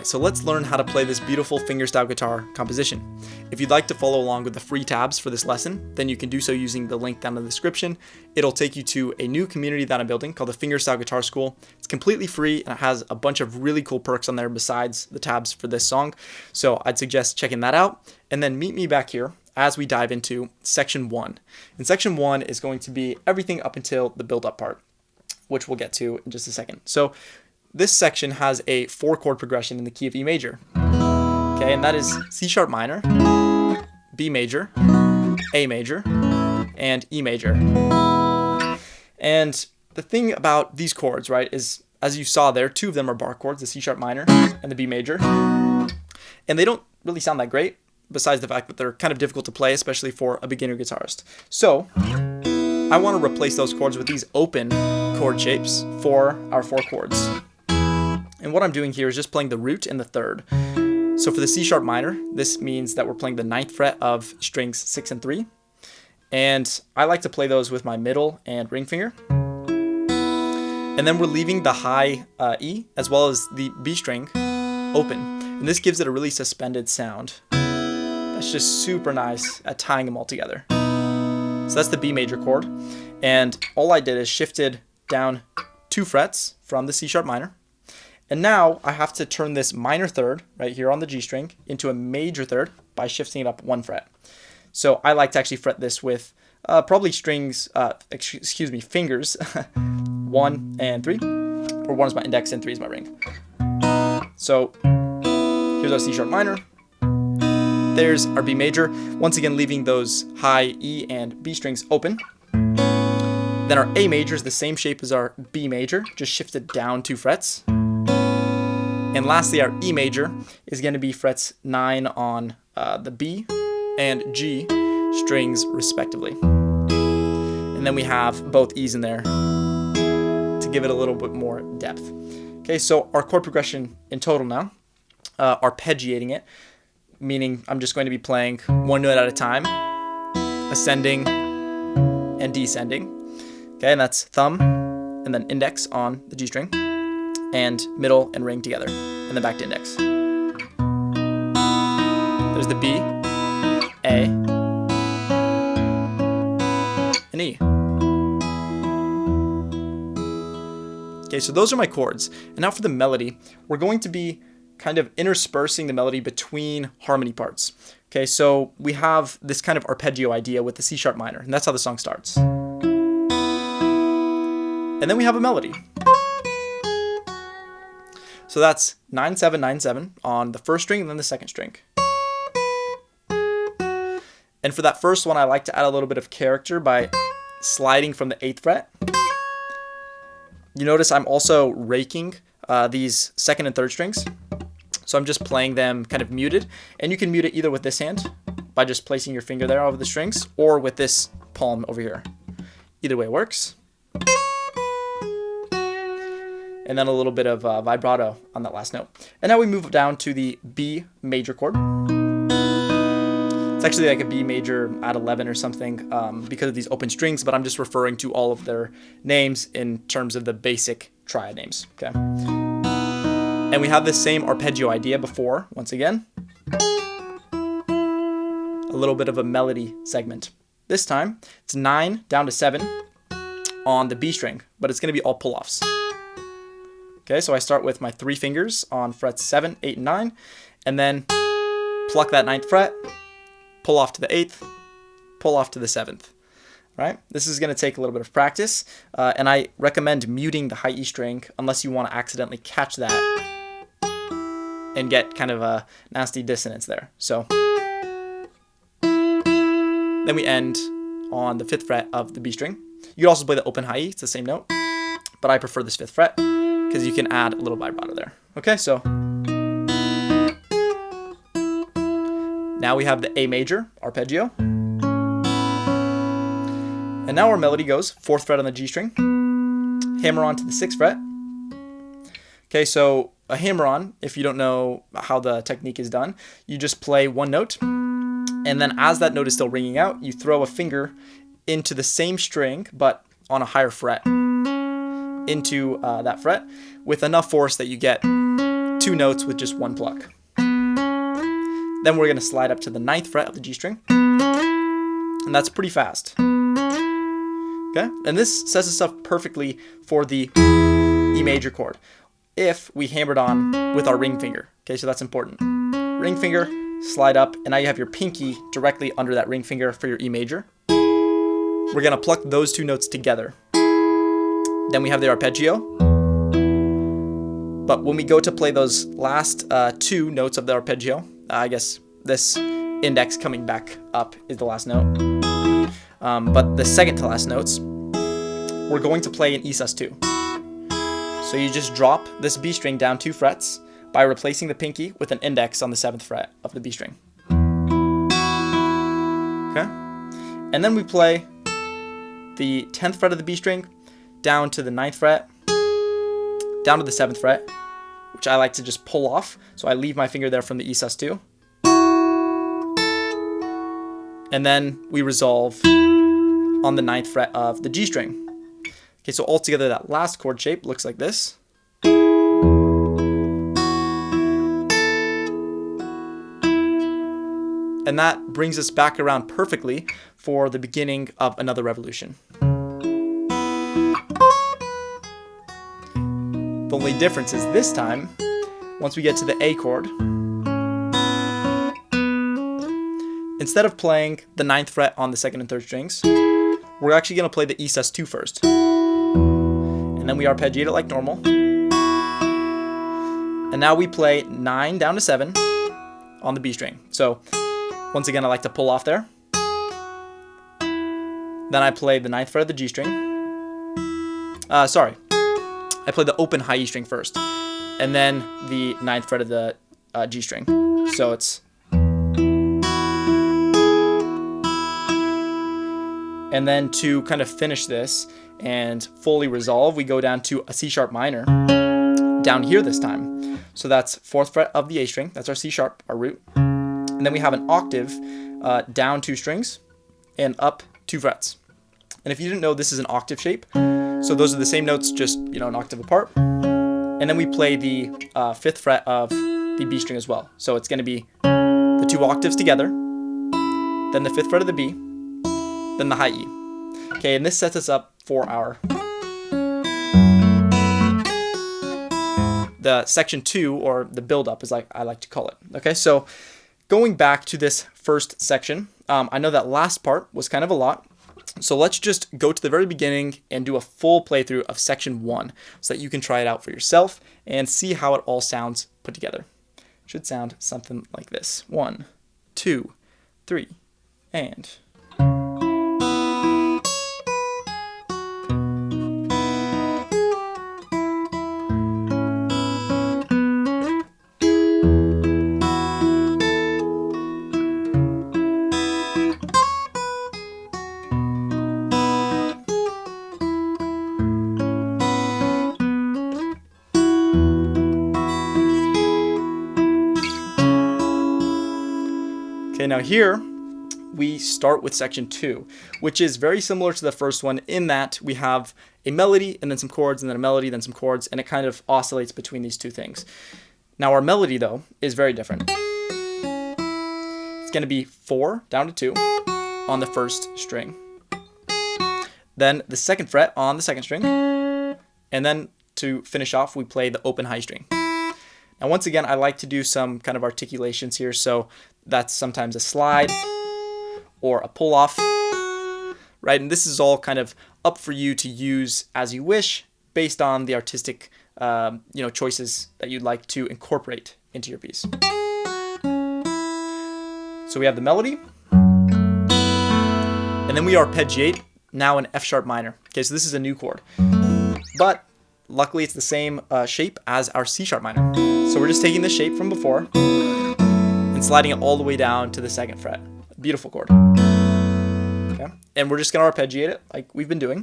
Alright, so let's learn how to play this beautiful fingerstyle guitar composition. If you'd like to follow along with the free tabs for this lesson, then you can do so using the link down in the description. It'll take you to a new community that I'm building called the Fingerstyle Guitar School. It's completely free and it has a bunch of really cool perks on there besides the tabs for this song. So I'd suggest checking that out, and then meet me back here as we dive into section 1. And section 1 is going to be everything up until the build-up part, which we'll get to in just a second. So this section has a 4-chord progression in the key of E major. Okay, and that is C sharp minor, B major, A major, and E major. And the thing about these chords, right, is as you saw there, 2 of them are bar chords, the C sharp minor and the B major. And they don't really sound that great, besides the fact that they're kind of difficult to play, especially for a beginner guitarist. So I want to replace those chords with these open chord shapes for our 4 chords. And what I'm doing here is just playing the root and the 3rd. So for the C sharp minor, this means that we're playing the 9th fret of strings 6 and 3. And I like to play those with my middle and ring finger. And then we're leaving the high E as well as the B string open. And this gives it a really suspended sound. That's just super nice at tying them all together. So that's the B major chord. And all I did is shifted down 2 frets from the C sharp minor. And now I have to turn this minor 3rd right here on the G string into a major 3rd by shifting it up 1 fret. So I like to actually fret this with probably fingers 1 and 3, or 1 is my index and 3 is my ring. So here's our C sharp minor. There's our B major, once again leaving those high E and B strings open. Then our A major is the same shape as our B major, just shifted down 2 frets. And lastly, our E major is going to be frets 9 on the B and G strings respectively. And then we have both E's in there to give it a little bit more depth. Okay, so our chord progression in total now, arpeggiating it, meaning I'm just going to be playing 1 note at a time, ascending and descending. Okay, and that's thumb and then index on the G string, and middle and ring together, and then back to index. There's the B, A, and E. Okay, so those are my chords. And now for the melody, we're going to be kind of interspersing the melody between harmony parts. Okay, so we have this kind of arpeggio idea with the C sharp minor, and that's how the song starts. And then we have a melody. So that's 9-7, 9-7 on the 1st string and then the 2nd string. And for that first one, I like to add a little bit of character by sliding from the 8th fret. You notice I'm also raking these 2nd and 3rd strings. So I'm just playing them kind of muted. And you can mute it either with this hand by just placing your finger there over the strings, or with this palm over here. Either way works. And then a little bit of vibrato on that last note. And now we move down to the B major chord. It's actually like a B major at 11 or something because of these open strings, but I'm just referring to all of their names in terms of the basic triad names. Okay. And we have this same arpeggio idea before, once again. A little bit of a melody segment. This time, it's 9 down to 7 on the B string, but it's going to be all pull-offs. Okay, so I start with my 3 fingers on frets 7, 8, and 9, and then pluck that 9th fret, pull off to the 8th, pull off to the 7th. Right? This is going to take a little bit of practice, and I recommend muting the high E string unless you want to accidentally catch that and get kind of a nasty dissonance there. So then we end on the 5th fret of the B string. You could also play the open high E, it's the same note, but I prefer this 5th fret because you can add a little vibrato there. Okay, so now we have the A major arpeggio. And now our melody goes 4th fret on the G string, hammer on to the 6th fret. Okay, so a hammer on, if you don't know how the technique is done, you just play 1 note, and then as that note is still ringing out, you throw a finger into the same string, but on a higher fret, into that fret with enough force that you get 2 notes with just 1 pluck. Then we're going to slide up to the 9th fret of the G string, and that's pretty fast. Okay, and this sets us up perfectly for the E major chord if we hammered on with our ring finger. Okay, so that's important. Ring finger, slide up, and now you have your pinky directly under that ring finger for your E major. We're going to pluck those 2 notes together. Then we have the arpeggio. But when we go to play those last 2 notes of the arpeggio, I guess this index coming back up is the last note. But the second to last notes, we're going to play an E sus2. So you just drop this B string down 2 frets by replacing the pinky with an index on the 7th fret of the B string. Okay? And then we play the 10th fret of the B string down to the 9th fret, down to the 7th fret, which I like to just pull off. So I leave my finger there from the E sus2. And then we resolve on the 9th fret of the G string. Okay, so altogether that last chord shape looks like this. And that brings us back around perfectly for the beginning of another revolution. The only difference is this time, once we get to the A chord, instead of playing the 9th fret on the 2nd and 3rd strings, we're actually going to play the E sus2 first. And then we arpeggiate it like normal. And now we play 9 down to 7 on the B string. So once again, I like to pull off there. Then I play the 9th fret of the G string. I play the open high E string first, and then the 9th fret of the G string. So it's, and then to kind of finish this and fully resolve, we go down to a C sharp minor down here this time. So that's 4th fret of the A string. That's our C sharp, our root. And then we have an octave down 2 strings and up 2 frets. And if you didn't know, this is an octave shape. So those are the same notes, just an octave apart. And then we play the 5th fret of the B string as well. So it's going to be the 2 octaves together, then the 5th fret of the B, then the high E. Okay, and this sets us up for our the section 2, or the build-up, as I like to call it. Okay, so going back to this first section, I know that last part was kind of a lot. So let's just go to the very beginning and do a full playthrough of section 1 so that you can try it out for yourself and see how it all sounds put together. Should sound something like this. 1, 2, 3, and... Okay, now here we start with section 2, which is very similar to the first one in that we have a melody and then some chords, and then a melody, then some chords, and it kind of oscillates between these two things. Now our melody, though, is very different. It's going to be 4 down to 2 on the 1st string, then the 2nd fret on the 2nd string, and then to finish off we play the open high string. Now once again, I like to do some kind of articulations here, so that's sometimes a slide or a pull off, right? And this is all kind of up for you to use as you wish based on the artistic choices that you'd like to incorporate into your piece. So we have the melody, and then we arpeggiate now in F sharp minor. Okay, so this is a new chord, but luckily it's the same shape as our C sharp minor. So we're just taking the shape from before and sliding it all the way down to the 2nd fret. Beautiful chord. Okay, and we're just going to arpeggiate it like we've been doing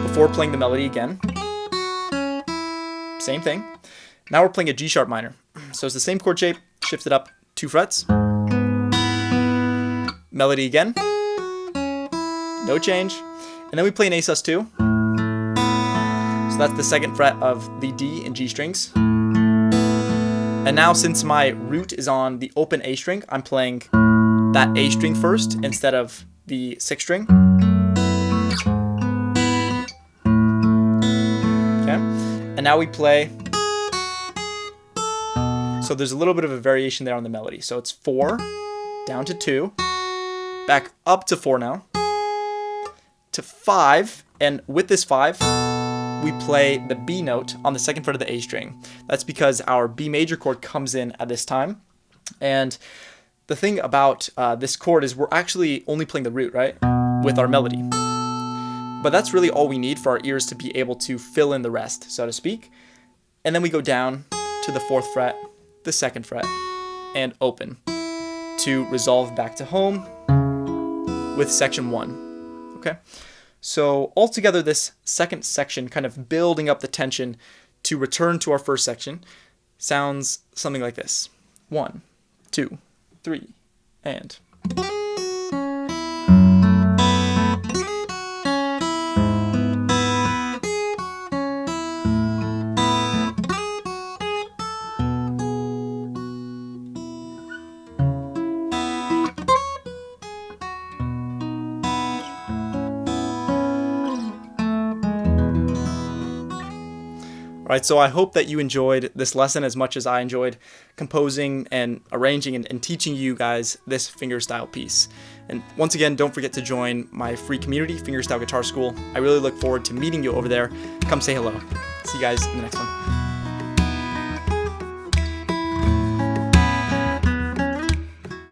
before playing the melody again. Same thing. Now we're playing a G sharp minor. So it's the same chord shape, shifted up 2 frets. Melody again. No change. And then we play an A sus2. So that's the 2nd fret of the D and G strings. And now since my root is on the open A string, I'm playing that A string first instead of the 6th string. Okay, and now we play. So there's a little bit of a variation there on the melody. So it's 4, down to 2, back up to 4 now, to 5, and with this 5, we play the B note on the 2nd fret of the A string. That's because our B major chord comes in at this time. And the thing about this chord is we're actually only playing the root, right, with our melody. But that's really all we need for our ears to be able to fill in the rest, so to speak. And then we go down to the 4th fret, the 2nd fret, and open to resolve back to home with section 1. Okay? So altogether, this second section, kind of building up the tension to return to our first section, sounds something like this. 1, 2, 3, and... Alright, so I hope that you enjoyed this lesson as much as I enjoyed composing and arranging and teaching you guys this fingerstyle piece. And once again, don't forget to join my free community, Fingerstyle Guitar School. I really look forward to meeting you over there. Come say hello. See you guys in the next one.